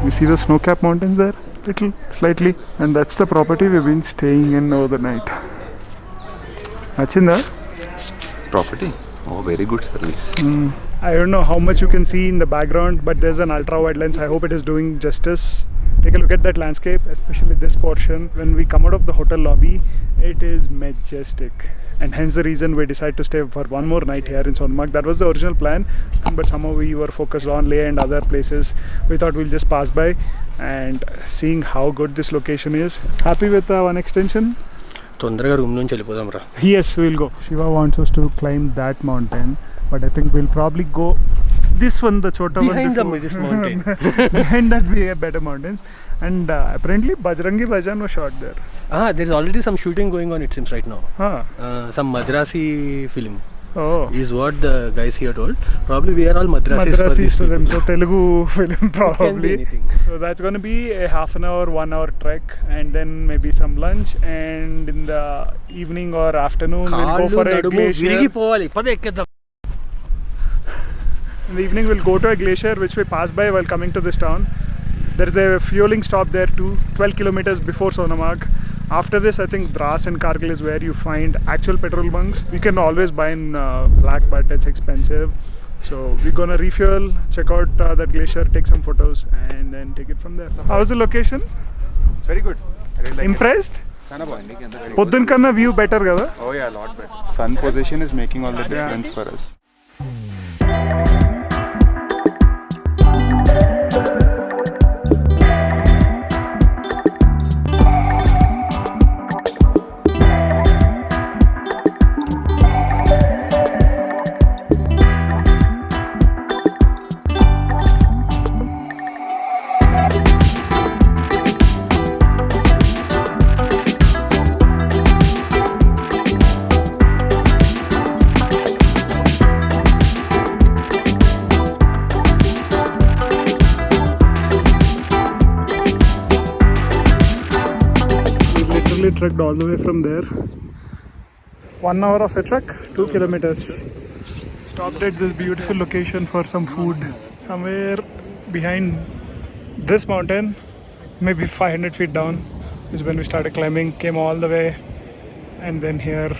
You see the snow-capped mountains there? Little, slightly. And that's the property we've been staying in over the night. Achinda? Property? Oh, very good service. I don't know how much you can see in the background, but there's an ultra-wide lens. I hope it is doing justice. Take a look at that landscape, especially this portion. When we come out of the hotel lobby, it is majestic. And hence the reason we decided to stay for one more night here in Sonmarg. That was the original plan, but somehow we were focused on Leh and other places. We thought we'll just pass by and seeing how good this location is. Happy with one extension? Yes, we'll go. Shiva wants us to climb that mountain, but I think we'll probably go this one, the Chota behind one. Behind this mountain. Behind that we have better mountains. And apparently Bajrangi Bhajan was shot there. There's already some shooting going on, it seems, right now. Some Madrasi film. Oh. Is what the guys here told. Probably we are all Madrasis for Madrasis these to them, people. so Telugu film probably. Can be anything. So that's going to be a half an hour, 1 hour trek, and then maybe some lunch, and in the evening or afternoon we'll go for a glacier. In the evening we'll go to a glacier which we pass by while coming to this town. There is a fueling stop there too, 12 kilometers before Sonmarg. After this, I think Dras and Kargil is where you find actual petrol bunks. You can always buy in black, but it's expensive. So we're gonna refuel, check out that glacier, take some photos, and then take it from there. So how's the location? It's very good. I really like Impressed? it. Poddun kanna view better kada? Oh yeah, a lot better. Sun position is making all the difference for us. Trekked all the way from there. 1 hour of a trek, 2 kilometers. Stopped at this beautiful location for some food. Somewhere behind this mountain, maybe 500 feet down, is when we started climbing. Came all the way, and then here.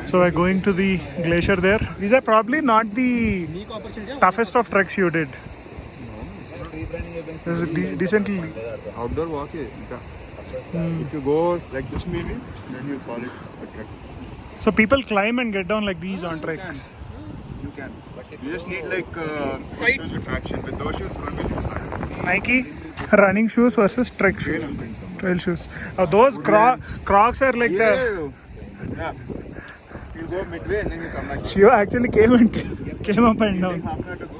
So we're going to the glacier there. These are probably not the toughest of treks you did. This is decently Outdoor walk. If you go like this maybe, then you call it a trek. So people climb and get down like these on treks. You can. You just need like shoes with traction. With those shoes, it's going to be hard. Nike running shoes versus trek shoes. Trail shoes. Those Crocs are like the... Yeah. You go midway and then you come back. Shiva actually came up and Take down. half an hour to go,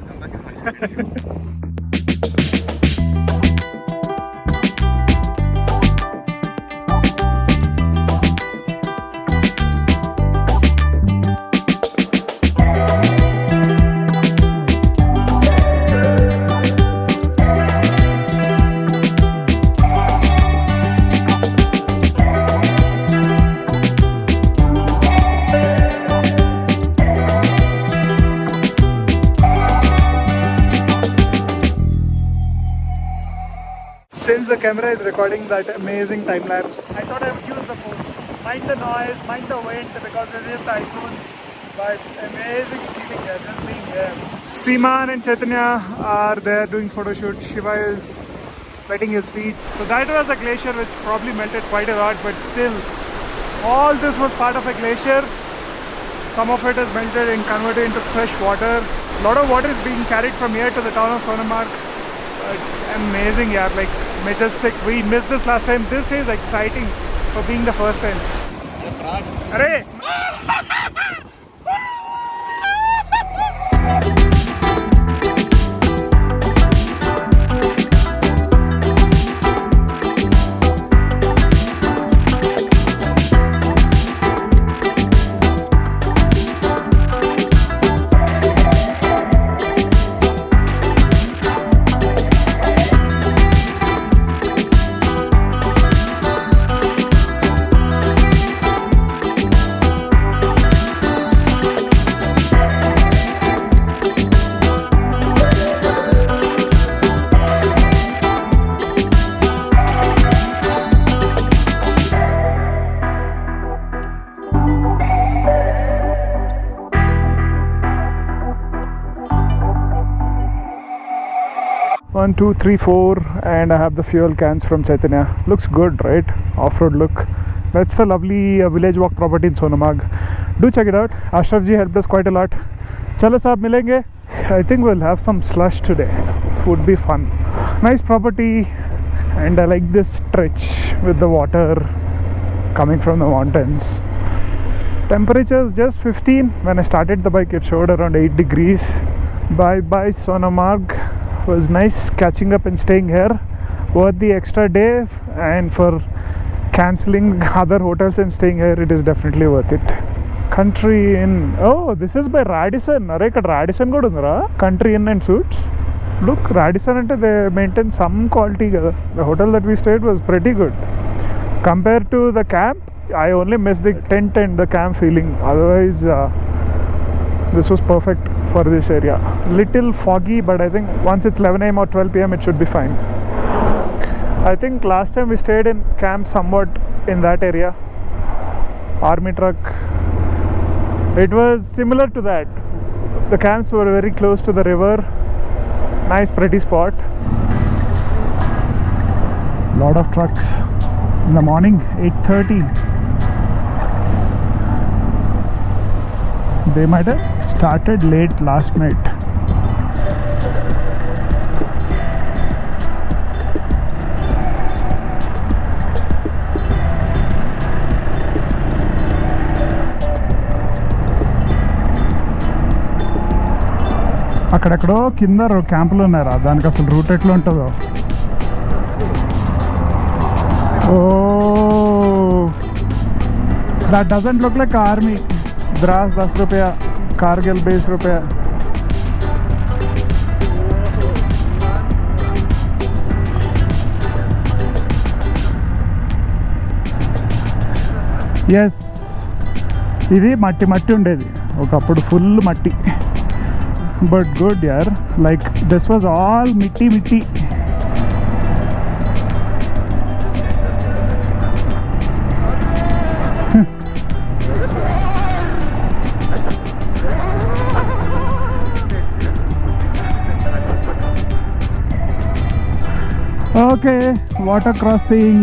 come back in 5 minutes. Since the camera is recording that amazing time lapse, I thought I would use the phone. Mind the noise, mind the wind, because it is the iPhone. But amazing feeling here, just being there. Sriman and Chaitanya are there doing photo shoot. Shiva is wetting his feet. So that was a glacier which probably melted quite a lot, but still, all this was part of a glacier. Some of it has melted and converted into fresh water. A lot of water is being carried from here to the town of Sonmarg. Amazing, yeah, like majestic. We missed this last time. This is exciting for being the first time. Arey! 1, 2, 3, 4, and I have the fuel cans from Chaitanya. Looks good, right? Off-road look. That's the lovely village walk property in Sonamarg. Do check it out. Ashraf ji helped us quite a lot. Chalo saab milenge. I think we'll have some slush today. It would be fun. Nice property, and I like this stretch with the water coming from the mountains. Temperatures just 15. When I started the bike, it showed around 8 degrees. Bye bye Sonamarg. Was nice catching up and staying here. Worth the extra day, and for cancelling other hotels and staying here, it is definitely worth it. Country Inn. Oh, this is by Radisson. Are ikkada Radisson kuda undra? Country Inn and Suites. Look, Radisson ante they maintain some quality kada. The hotel that we stayed was pretty good. Compared to the camp, I only missed the tent and the camp feeling. Otherwise, this was perfect for this area. Little foggy, but I think once it's 11 AM or 12 PM, it should be fine. I think last time we stayed in camp somewhat in that area. Army truck. It was similar to that. The camps were very close to the river. Nice, pretty spot. Lot of trucks in the morning, 8:30. They might have started late last night. అక్కడెక్కడో కింద క్యాంపులు ఉన్నారా, దానికి అసలు route ఎట్లా ఉంటుందో. Oh, that doesn't look like army. Dras 10 rupiah, Kargil 20 rupiah. Yes, ఇది మట్టి మట్టి ఉండేది ఒకప్పుడు, ఫుల్ మట్టి. బట్ గుడ్ యార్, లైక్ దిస్ వాజ్ ఆల్ మిట్టి మిట్టి. Okay, water crossing.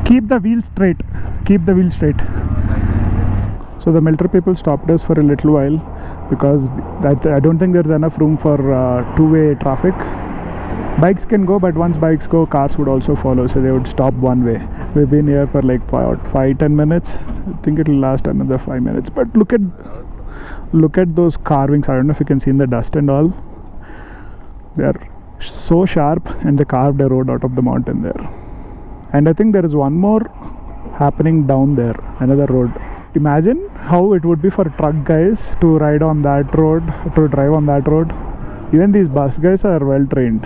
Keep the wheel straight. Keep the wheel straight. So the military people stopped us for a little while because I don't think there's enough room for two-way traffic. Bikes can go, but once bikes go, cars would also follow, so they would stop one way. We've been here for like 5-10 minutes. I think it will last another 5 minutes. But look at those carvings. I don't know if you can see in the dust and all. They are so sharp, and they carved a road out of the mountain there. And I think there is one more happening down there, another road. Imagine how it would be for truck guys to ride on that road, to drive on that road. Even these bus guys are well trained.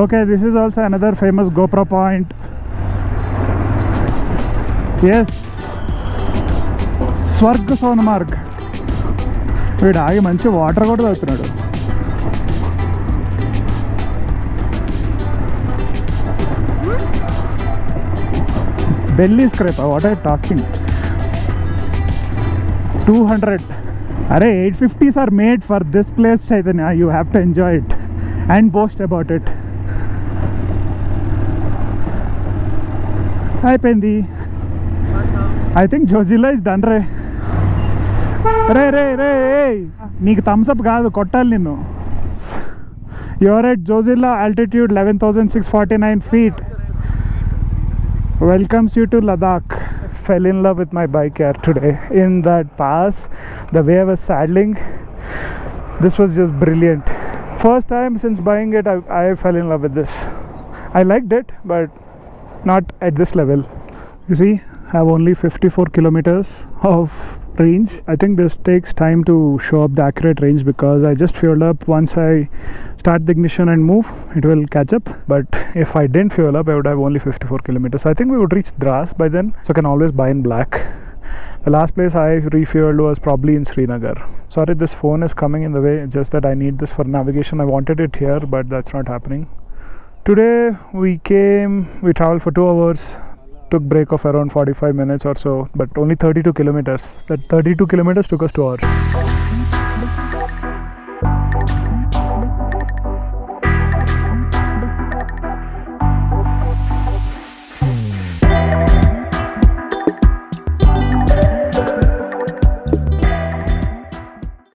Okay, this is also another famous GoPro point. Yes, Swarg Sonamarg. వీడు ఆగి మంచి water కూడా తాగుతున్నాడు. Belly scraper, what are you talking? 200. Arey, 850s are made for this place, Chaitanya. You have to enjoy it and boast about it. Hi Pendi. I think Jozilla is done, re. Hey, నీకు Thums up కాదు, కొట్టాలి నిన్ను. You're at Jozilla, altitude 11,649 feet. Welcomes you to Ladakh. Fell in love with my bike here today in that pass. The way I was saddling, this was just brilliant. First time since buying it, I fell in love with this. I liked it, but not at this level. You see, I have only 54 kilometers of range. I think this takes time to show up the accurate range because I just fueled up. Once I start the ignition and move, it will catch up. But if I didn't fuel up, I would have only 54 kilometers. I think we would reach Dras by then, so I can always buy in black. The last place I refueled was probably in Srinagar. Sorry, this phone is coming in the way. It's just that I need this for navigation. I wanted it here, but that's not happening. Today we traveled for 2 hours took break of around 45 minutes or so, but only 32 kilometers. That 32 kilometers took us 2 hours.